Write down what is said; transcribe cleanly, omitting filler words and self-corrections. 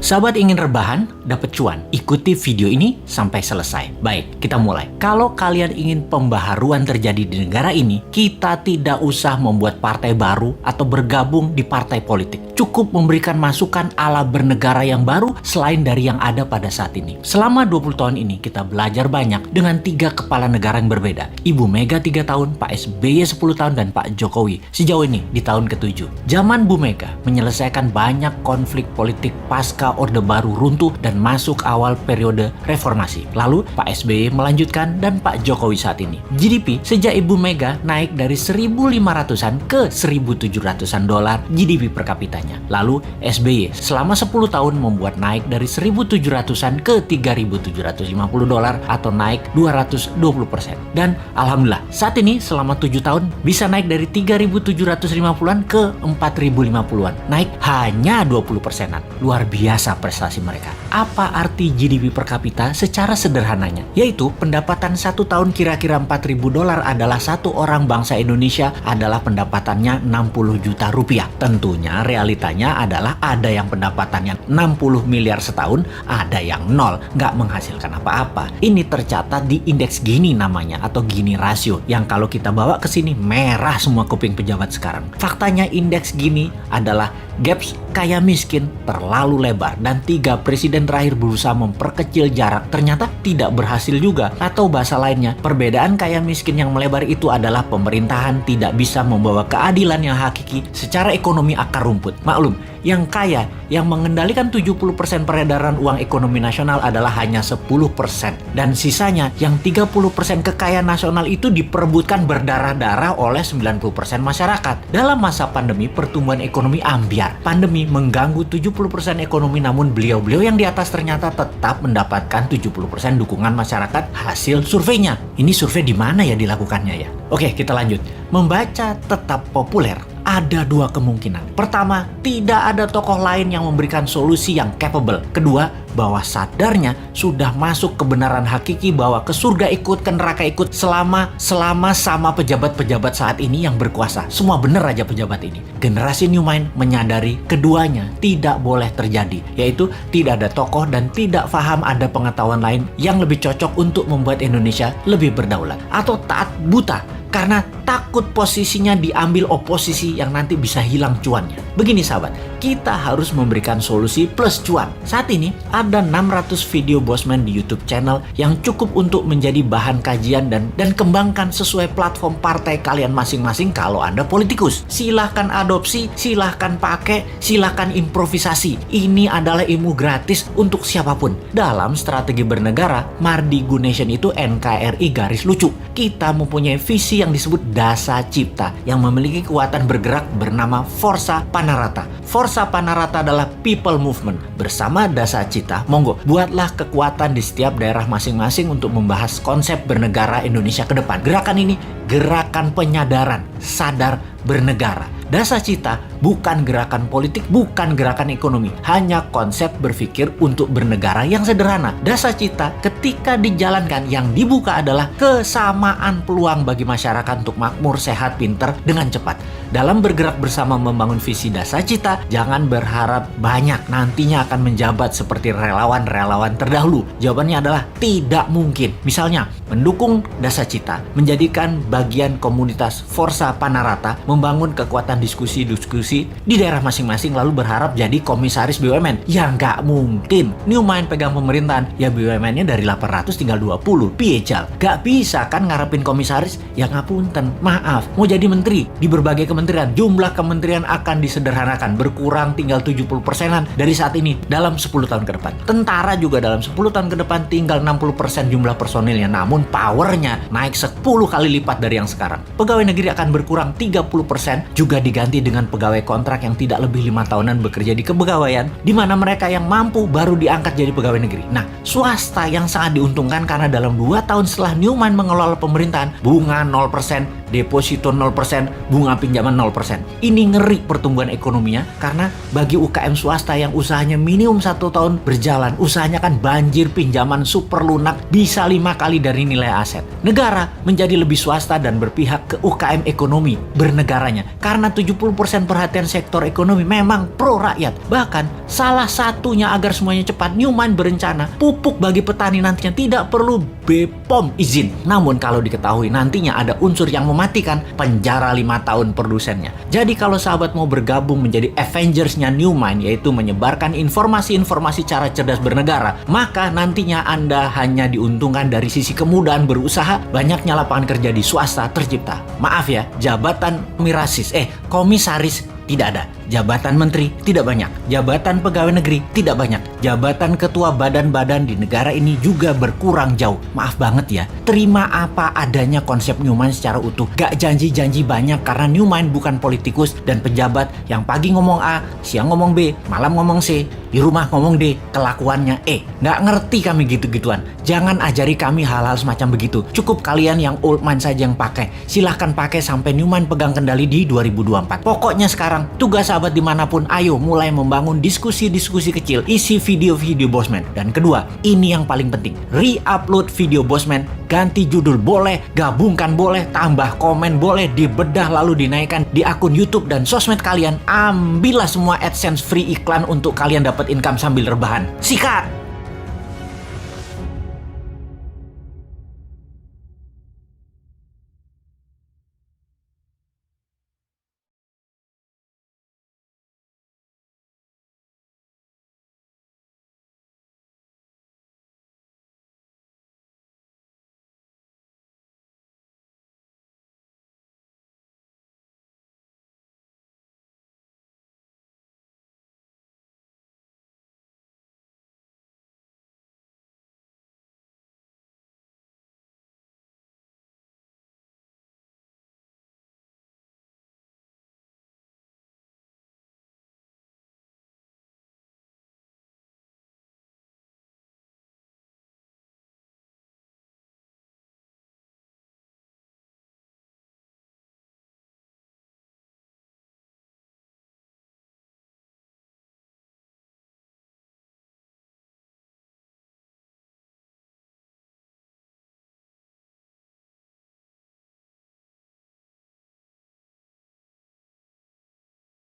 Sahabat ingin rebahan, dapat cuan? Ikuti video ini sampai selesai. Baik, kita mulai. Kalau kalian ingin pembaharuan terjadi di negara ini, kita tidak usah membuat partai baru atau bergabung di partai politik. Cukup memberikan masukan ala bernegara yang baru selain dari yang ada pada saat ini. Selama 20 tahun ini, kita belajar banyak dengan 3 kepala negara yang berbeda. Ibu Mega 3 tahun, Pak SBY 10 tahun, dan Pak Jokowi sejauh ini di tahun ke-7. Zaman Bu Mega menyelesaikan banyak konflik politik pasca Orde Baru runtuh dan masuk awal periode reformasi. Lalu Pak SBY melanjutkan dan Pak Jokowi saat ini. GDP sejak Ibu Mega naik dari 1.500-an ke 1.700-an dolar GDP per kapitanya. Lalu SBY selama 10 tahun membuat naik dari 1.700-an ke 3.750 dolar atau naik 220%. Dan alhamdulillah saat ini selama 7 tahun bisa naik dari 3.750-an ke 4.050-an. Naik hanya 20%-an. Luar biasa prestasi mereka. Apa arti GDP per kapita secara sederhananya? Yaitu pendapatan 1 tahun kira-kira 4.000 dolar adalah satu orang bangsa Indonesia adalah pendapatannya 60 juta rupiah. Tentunya realitanya adalah ada yang pendapatannya 60 miliar setahun, ada yang nol, nggak menghasilkan apa-apa. Ini tercatat di indeks Gini namanya atau Gini rasio yang kalau kita bawa ke sini merah semua kuping pejabat sekarang. Faktanya indeks Gini adalah gaps kaya miskin terlalu lebar dan 3 presiden terakhir berusaha memperkecil jarak ternyata tidak berhasil juga. Atau bahasa lainnya, perbedaan kaya miskin yang melebar itu adalah pemerintahan tidak bisa membawa keadilan yang hakiki secara ekonomi akar rumput. Maklum, yang kaya yang mengendalikan 70% peredaran uang ekonomi nasional adalah hanya 10% dan sisanya yang 30% kekayaan nasional itu diperebutkan berdarah-darah oleh 90% masyarakat. Dalam masa pandemi, pertumbuhan ekonomi ambyar. Pandemi mengganggu 70% ekonomi, namun beliau-beliau yang di atas ternyata tetap mendapatkan 70% dukungan masyarakat hasil surveinya. Ini survei di mana ya dilakukannya ya? Oke, kita lanjut. Membaca tetap populer. Ada 2 kemungkinan. Pertama, tidak ada tokoh lain yang memberikan solusi yang capable. Kedua, bahwa sadarnya sudah masuk kebenaran hakiki bahwa ke surga ikut, ke neraka ikut selama sama pejabat-pejabat saat ini yang berkuasa. Semua bener aja pejabat ini. Generasi New Mind menyadari keduanya tidak boleh terjadi, yaitu tidak ada tokoh dan tidak paham ada pengetahuan lain yang lebih cocok untuk membuat Indonesia lebih berdaulat. Atau taat buta karena takut posisinya diambil oposisi yang nanti bisa hilang cuannya. Begini sahabat, kita harus memberikan solusi plus cuan. Saat ini ada 600 video Bosman di YouTube channel yang cukup untuk menjadi bahan kajian dan kembangkan sesuai platform partai kalian masing-masing kalau Anda politikus. Silahkan adopsi, silahkan pakai, silahkan improvisasi. Ini adalah ilmu gratis untuk siapapun. Dalam strategi bernegara, Mardigunation itu NKRI garis lucu. Kita mempunyai visi yang disebut Dasa Cipta yang memiliki kekuatan bergerak bernama Forza Panarata. Forza Panarata adalah people movement. Bersama Dasa Cipta, monggo buatlah kekuatan di setiap daerah masing-masing untuk membahas konsep bernegara Indonesia ke depan. Gerakan ini gerakan penyadaran, sadar bernegara. Dasa Cipta bukan gerakan politik, bukan gerakan ekonomi, hanya konsep berpikir untuk bernegara yang sederhana. Dasa Cipta ketika dijalankan yang dibuka adalah kesamaan peluang bagi masyarakat untuk makmur, sehat, pinter dengan cepat. Dalam bergerak bersama membangun visi Dasa Cipta, jangan berharap banyak nantinya akan menjabat seperti relawan-relawan terdahulu. Jawabannya adalah tidak mungkin. Misalnya, mendukung Dasa Cipta, menjadikan bagian komunitas Forza Panarata, membangun kekuatan diskusi-diskusi di daerah masing-masing lalu berharap jadi komisaris BUMN. Ya nggak mungkin. New Mind pegang pemerintahan, ya BUMN-nya dari 800 tinggal 20. Piejal. Nggak bisa kan ngarepin komisaris? Ya ngapunten, maaf. Mau jadi menteri di berbagai kementerian, jumlah kementerian akan disederhanakan, berkurang tinggal 70%-an dari saat ini dalam 10 tahun ke depan. Tentara juga dalam 10 tahun ke depan tinggal 60% jumlah personilnya, namun powernya naik 10 kali lipat dari yang sekarang. Pegawai negeri akan berkurang 30%, juga diganti dengan pegawai kontrak yang tidak lebih 5 tahunan bekerja di kepegawaian, di mana mereka yang mampu baru diangkat jadi pegawai negeri. Nah, swasta yang sangat diuntungkan karena dalam 2 tahun setelah New Mind mengelola pemerintahan, bunga 0%, deposito 0%, bunga pinjaman 0%. Ini ngeri pertumbuhan ekonominya karena bagi UKM swasta yang usahanya minimum 1 tahun berjalan, usahanya kan banjir pinjaman super lunak bisa 5 kali dari nilai aset. Negara menjadi lebih swasta dan berpihak ke UKM ekonomi bernegaranya karena 70% perhatian sektor ekonomi memang pro rakyat. Bahkan salah satunya agar semuanya cepat, Newmine berencana pupuk bagi petani nantinya tidak perlu BPOM izin. Namun kalau diketahui nantinya ada unsur yang mematikan, penjara 5 tahun produsennya. Jadi kalau sahabat mau bergabung menjadi Avengers-nya Newmine, yaitu menyebarkan informasi-informasi cara cerdas bernegara, maka nantinya Anda hanya diuntungkan dari sisi kemudahan berusaha, banyaknya lapangan kerja di swasta tercipta. Maaf ya, jabatan komisaris tidak ada. Jabatan menteri tidak banyak. Jabatan pegawai negeri tidak banyak. Jabatan ketua badan-badan di negara ini juga berkurang jauh. Maaf banget ya. Terima apa adanya konsep Newmine secara utuh. Gak janji-janji banyak karena Newmine bukan politikus dan pejabat yang pagi ngomong A, siang ngomong B, malam ngomong C, di rumah ngomong D, kelakuannya E. Gak ngerti kami gitu-gituan. Jangan ajari kami hal-hal semacam begitu. Cukup kalian yang old mind saja yang pakai. Silahkan pakai sampai Newmine pegang kendali di 2024. Pokoknya sekarang tugas sahabat dimanapun, ayo mulai membangun diskusi-diskusi kecil, isi video-video Bosman. Dan kedua, ini yang paling penting, re-upload video Bosman, ganti judul boleh, gabungkan boleh, tambah komen boleh, dibedah lalu dinaikkan di akun YouTube dan sosmed kalian. Ambillah semua AdSense free iklan untuk kalian dapat income sambil rebahan. Sikat!